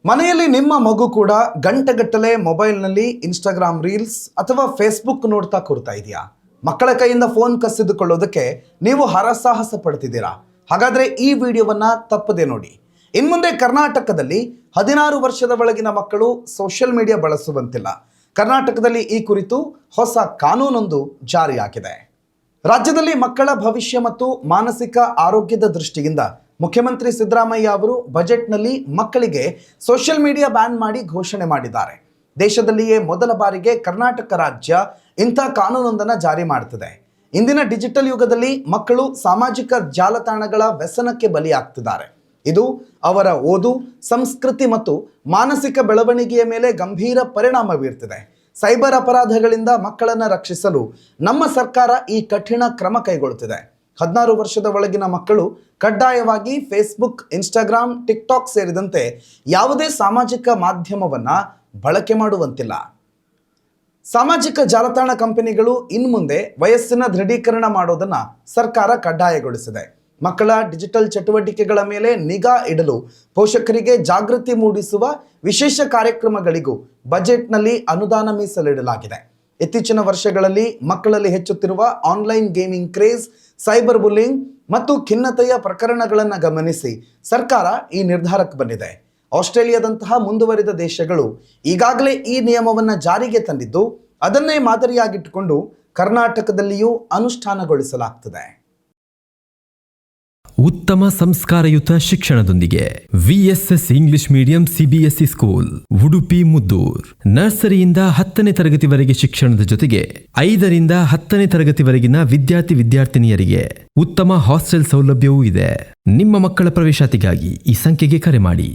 ಮನೆಯಲ್ಲಿ ನಿಮ್ಮ ಮಗು ಕೂಡ ಗಂಟೆಗಟ್ಟಲೆ ಮೊಬೈಲ್ನಲ್ಲಿ ಇನ್ಸ್ಟಾಗ್ರಾಮ್ ರೀಲ್ಸ್ ಅಥವಾ ಫೇಸ್ಬುಕ್ ನೋಡ್ತಾ ಕೂರ್ತಾ ಇದೆಯಾ? ಮಕ್ಕಳ ಕೈಯಿಂದ ಫೋನ್ ಕಸಿದುಕೊಳ್ಳೋದಕ್ಕೆ ನೀವು ಹರಸಾಹಸ ಪಡ್ತಿದ್ದೀರಾ? ಹಾಗಾದ್ರೆ ಈ ವಿಡಿಯೋವನ್ನ ತಪ್ಪದೆ ನೋಡಿ. ಇನ್ಮುಂದೆ ಕರ್ನಾಟಕದಲ್ಲಿ 16 ವರ್ಷದ ಒಳಗಿನ ಮಕ್ಕಳು ಸೋಷಿಯಲ್ ಮೀಡಿಯಾ ಬಳಸುವಂತಿಲ್ಲ. ಕರ್ನಾಟಕದಲ್ಲಿ ಈ ಕುರಿತು ಹೊಸ ಕಾನೂನೊಂದು ಜಾರಿಯಾಗಿದೆ. ರಾಜ್ಯದಲ್ಲಿ ಮಕ್ಕಳ ಭವಿಷ್ಯ ಮತ್ತು ಮಾನಸಿಕ ಆರೋಗ್ಯದ ದೃಷ್ಟಿಯಿಂದ ಮುಖ್ಯಮಂತ್ರಿ ಸಿದ್ದರಾಮಯ್ಯ ಅವರು ಬಜೆಟ್ನಲ್ಲಿ ಮಕ್ಕಳಿಗೆ ಸೋಷಿಯಲ್ ಮೀಡಿಯಾ ಬ್ಯಾನ್ ಮಾಡಿ ಘೋಷಣೆ ಮಾಡಿದ್ದಾರೆ. ದೇಶದಲ್ಲಿಯೇ ಮೊದಲ ಬಾರಿಗೆ ಕರ್ನಾಟಕ ರಾಜ್ಯ ಇಂಥ ಕಾನೂನೊಂದನ್ನು ಜಾರಿ ಮಾಡುತ್ತಿದೆ. ಇಂದಿನ ಡಿಜಿಟಲ್ ಯುಗದಲ್ಲಿ ಮಕ್ಕಳು ಸಾಮಾಜಿಕ ಜಾಲತಾಣಗಳ ವ್ಯಸನಕ್ಕೆ ಬಲಿಯಾಗ್ತಿದ್ದಾರೆ. ಇದು ಅವರ ಓದು, ಸಂಸ್ಕೃತಿ ಮತ್ತು ಮಾನಸಿಕ ಬೆಳವಣಿಗೆಯ ಮೇಲೆ ಗಂಭೀರ ಪರಿಣಾಮ ಬೀರ್ತಿದೆ. ಸೈಬರ್ ಅಪರಾಧಗಳಿಂದ ಮಕ್ಕಳನ್ನು ರಕ್ಷಿಸಲು ನಮ್ಮ ಸರ್ಕಾರ ಈ ಕಠಿಣ ಕ್ರಮ ಕೈಗೊಳ್ಳುತ್ತಿದೆ. 16 ವರ್ಷದ ಒಳಗಿನ ಮಕ್ಕಳು ಕಡ್ಡಾಯವಾಗಿ ಫೇಸ್ಬುಕ್, ಇನ್ಸ್ಟಾಗ್ರಾಮ್, ಟಿಕ್ಟಾಕ್ ಸೇರಿದಂತೆ ಯಾವುದೇ ಸಾಮಾಜಿಕ ಮಾಧ್ಯಮವನ್ನು ಬಳಕೆ ಮಾಡುವಂತಿಲ್ಲ. ಸಾಮಾಜಿಕ ಜಾಲತಾಣ ಕಂಪನಿಗಳು ಇನ್ಮುಂದೆ ವಯಸ್ಸಿನ ದೃಢೀಕರಣ ಮಾಡೋದನ್ನು ಸರ್ಕಾರ ಕಡ್ಡಾಯಗೊಳಿಸಿದೆ. ಮಕ್ಕಳ ಡಿಜಿಟಲ್ ಚಟುವಟಿಕೆಗಳ ಮೇಲೆ ನಿಗಾ ಇಡಲು ಪೋಷಕರಿಗೆ ಜಾಗೃತಿ ಮೂಡಿಸುವ ವಿಶೇಷ ಕಾರ್ಯಕ್ರಮಗಳಿಗೂ ಬಜೆಟ್ನಲ್ಲಿ ಅನುದಾನ ಮೀಸಲಿಡಲಾಗಿದೆ. ಇತ್ತೀಚಿನ ವರ್ಷಗಳಲ್ಲಿ ಮಕ್ಕಳಲ್ಲಿ ಹೆಚ್ಚುತ್ತಿರುವ online gaming craze, cyber bullying ಮತ್ತು ಖಿನ್ನತೆಯ ಪ್ರಕರಣಗಳನ್ನು ಗಮನಿಸಿ ಸರ್ಕಾರ ಈ ನಿರ್ಧಾರಕ್ಕೆ ಬಂದಿದೆ. ಆಸ್ಟ್ರೇಲಿಯಾದಂತಹ ಮುಂದುವರಿದ ದೇಶಗಳು ಈಗಾಗಲೇ ಈ ನಿಯಮವನ್ನು ಜಾರಿಗೆ ತಂದಿದ್ದು, ಅದನ್ನೇ ಮಾದರಿಯಾಗಿಟ್ಟುಕೊಂಡು ಕರ್ನಾಟಕದಲ್ಲಿಯೂ ಅನುಷ್ಠಾನಗೊಳಿಸಲಾಗ್ತದೆ. ಉತ್ತಮ ಸಂಸ್ಕಾರಯುತ ಶಿಕ್ಷಣದೊಂದಿಗೆ VSS English medium CBSE school, Udupi Muddur. ನರ್ಸರಿಯಿಂದ 10ನೇ ತರಗತಿವರೆಗೆ ಶಿಕ್ಷಣದ ಜೊತೆಗೆ 5ರಿಂದ 10ನೇ ತರಗತಿವರೆಗಿನ ವಿದ್ಯಾರ್ಥಿನಿಯರಿಗೆ ಉತ್ತಮ ಹಾಸ್ಟೆಲ್ ಸೌಲಭ್ಯವೂ ಇದೆ. ನಿಮ್ಮ ಮಕ್ಕಳ ಪ್ರವೇಶಾತಿಗಾಗಿ ಈ ಸಂಖ್ಯೆಗೆ ಕರೆ ಮಾಡಿ.